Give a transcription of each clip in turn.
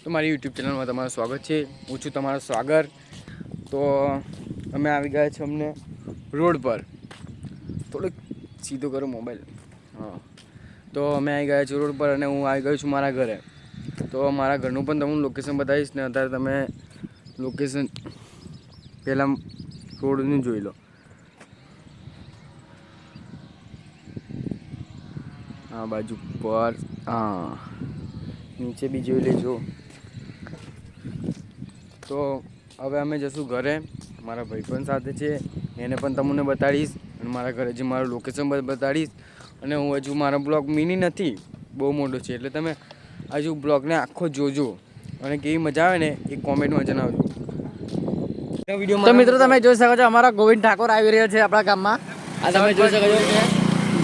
તો મારી યુટ્યુબ ચેનલમાં તમારું સ્વાગત છે. હું છું તમારો સ્વાગર. તો અમે આવી ગયા છીએ અમને રોડ પર. થોડુંક સીધો કરો મોબાઈલ. હા, તો અમે આવી ગયા છીએ રોડ પર અને હું આવી ગયો છું મારા ઘરે. તો મારા ઘરનું પણ તમને લોકેશન બતાવીશ ને અત્યારે તમે લોકેશન પહેલાં રોડનું જોઈ લો. આ બાજુ પર હા, નીચે બી જોઈ લેજો. તો હવે અમે જઈશું ઘરે. મારા ભાઈ પણ સાથે છે, એને પણ તમને બતાડીશ અને મારા ઘરે જે મારું લોકેશન બતાડીશ. અને હું હજુ મારો બ્લોગ મિની નથી, બહુ મોટો છે, એટલે તમે હજુ બ્લોગને આખો જોજો અને કેવી મજા આવે ને એ કોમેન્ટમાં જણાવજો. તો મિત્રો તમે જોઈ શકો છો અમારા ગોવિંદ ઠાકોર આવી રહ્યો છે આપણા ગામમાં. આ તમે જોઈ શકો છો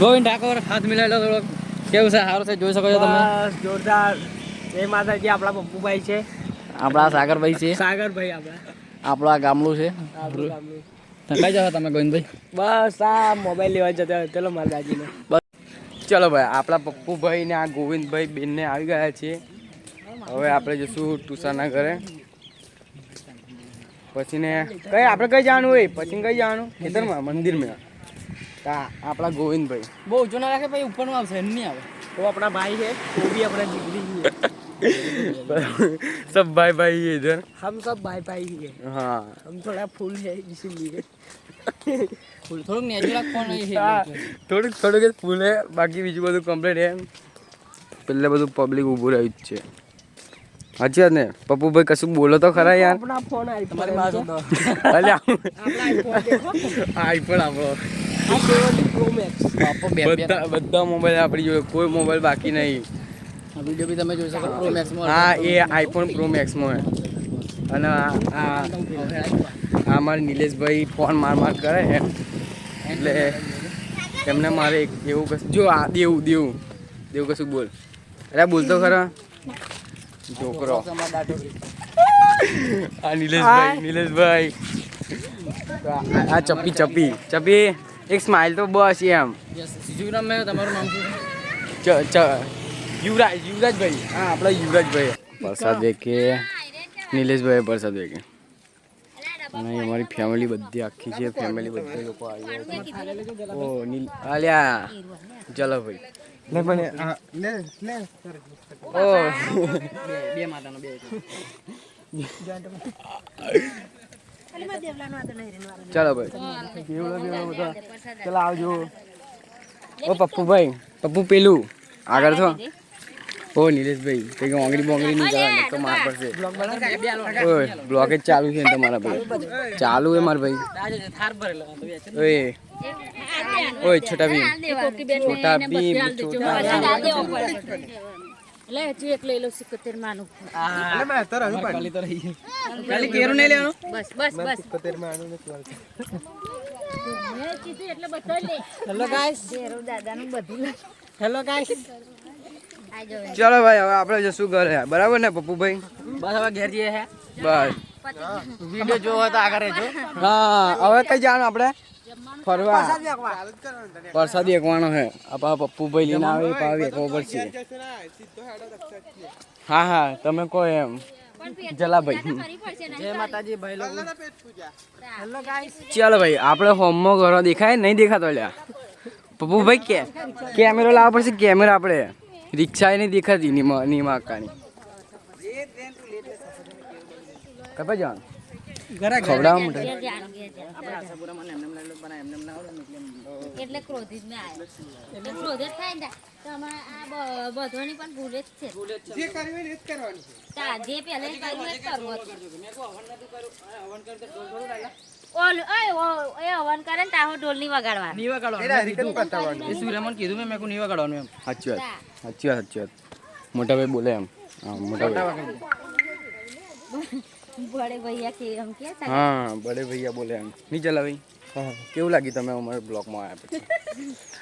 ગોવિંદ ઠાકોર, હાથ મિલાયેલો થોડોક. કેવું છે? સારું છે, જોઈ શકો છો તમે. જોરદાર. જય માતાજી. આપણા પપ્પુભાઈ છે, આપણા સાગરભાઈ છે, સાગરભાઈ આપણા ગામડું છે. કઈ જાવ તમે ગોવિંદભાઈ? બસ આ મોબાઈલ લેવા જતા. ચલો મારા દાદીને. ચલો ભાઈ, આપણા પપ્પુભાઈ ને આ ગોવિંદભાઈ બેનને આવી ગયા છે. હવે આપણે જઈશું તુષારના ઘરે. પછી ને કઈ આપણે કઈ જવાનું હોય? પછી કઈ જવાનું? ખેતરમાં, મંદિરમાં. આપણા ગોવિંદભાઈ બહુ ઊંચો ના રાખે ભાઈ, ઉપરનું આવશે, નહીં આવે. તો આપણા ભાઈ है, वो भी अपना डिग्री है. सब भाई भाई है इधर. हम सब भाई भाई ही है. हाँ, हम थोड़ा फूल है इसीलिए. થોડુંક નેચરલ રાખવાનું છે. થોડુંક થોડુંક જ ફૂલ હે, બાકી બીજું બધું કમ્પ્લીટ હે. પેલે બધું પબ્લિક ઊભું રહ્યું જ છે. સાચી વાત ને પપ્પુભાઈ? કશું બોલો તો ખરા યાર. अपना फोन आई તમારી પાસે તો આઈફોન આપણો प्रो मैक्स. બધા મોબાઈલ આપણી જોડે, કોઈ મોબાઈલ બાકી નહીં. વિડીયો બી તમે જોઈ શકો પ્રો મેક્સમાં. હા, એ આઈફોન પ્રો મેક્સમાં હે. અને આ અમારા નિલેશભાઈ ફોન માર કરે છે, એટલે એમને મારે એવું કશું જો આ દેવું કશું બોલ. અરે બોલતો ખરા છોકરો. આ નિલેશભાઈ આ ચપ્પી એક સ્માઈલ તો બસ એમ. તમારું નામ શું? યુવરાજભાઈ. હા, આપણા યુવરાજભાઈ. પ્રસાદ વેકે નિલેશભાઈ, પ્રસાદ વેકે. અને અમારી ફેમિલી બધી આખી છે. ફેમિલી બધા લોકો આવી ગયા. ઓ આલ્યા ચલો ભાઈ. લે મને ઓ બે માતાનો બે. ચાલો ભાઈ. ચાલો આવજો. ઓ પપ્પુ પેલું આગળ છો. ઓ નિલેશભાઈ કંઈક ઓંગળી બોંગળી નહીં કરવાની તો માર પડશે. ઓય બ્લોગ જ ચાલુ છે ને તમારા ભાઈ? ચાલુ હે મારા ભાઈ. ઓય છોટા ભીમ. લે ચેક લઈ લો 77 માનું. એટલે મેં તર હજુ પાડી તો રહી ખાલી કેરું નહીં લેવાનું. બસ 77 માં આનું નથી વાળતું. મે કીધું એટલે બધો લે. Hello guys. દેરો દાદાનું બધું લે. Hello guys. આ જો ચાલો ભાઈ, હવે આપણે જશું ઘરે. બરાબર ને પપ્પુભાઈ? બસ હવે ઘેર જઈએ હે. બસ. વિડિયો જોવો તો આગળ રહેજો. હા, હવે કઈ જવાનું આપણે? ફરવા. પ્રસાદ એકવાનો હે. આપણા પપ્પુભાઈ લઈને આવે પાવી એકવો પડશે. હા, તમે કહો એમ. જલાભાઈ. જય માતાજી ભાઈ લોકો. Hello guys. ચાલો ભાઈ, આપણે હોમમાં ઘરો દેખાય નહીં દેખાતો લ્યા પપ્પુભાઈ? કેમેરો લાવવા પડશે. કેમેરા આપણે રિક્ષા નહીં દેખાતી નીમા કાની. કપા જવાનું ખવડાવવા માટે. એટલે ક્રોધિત મે આયો. એટલે ક્રોધિત થાય ને તો અમાર આ બધોની પણ ભૂલ જ છે. જે કર્યું એ જ કરવાનું છે. તા જે પહેલે કર્યું એ જ કરવું હતું. ઓય એ હવન કરે ને તાહો ઢોલ ની વગાડવા. ની વગાડવાનું. એ સુરેમન કીધું મેં કો ની વગાડવાનું એમ. સાચી વાત. મોટા ભાઈ બોલે એમ. હા, મોટા ભાઈ. બડે ભૈયા કે એમ કે હા, બડે ભૈયા બોલે એમ. નહીં ચલાવી. કેવું લાગ્યું તમે અમારા બ્લોગમાં આવ્યા પછી?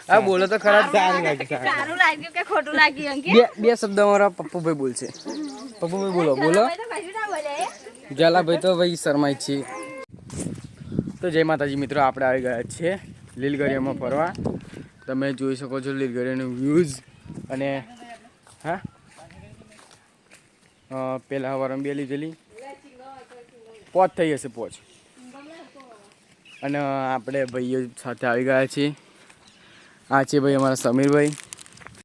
હા, બોલો તો ખરા. સારું લાગ્યું કે ખોટું લાગ્યું એમ કે બે શબ્દ અમારા પપ્પુભાઈ બોલશે. પપ્પુભાઈ બોલો. કશું ના બોલે. જલાભાઈ તો ભાઈ શરમાય છે. તો જય માતાજી મિત્રો, આપણે આવી ગયા છીએ લીલગરિયામાં ફરવા. તમે જોઈ શકો છો લીલગરિયાનો વ્યૂઝ. અને હા પહેલાં વારમ બે લીધેલી 5 થઈ હશે 5. અને આપણે ભાઈઓ સાથે આવી ગયા છીએ. આ છે ભાઈ અમારા સમીરભાઈ.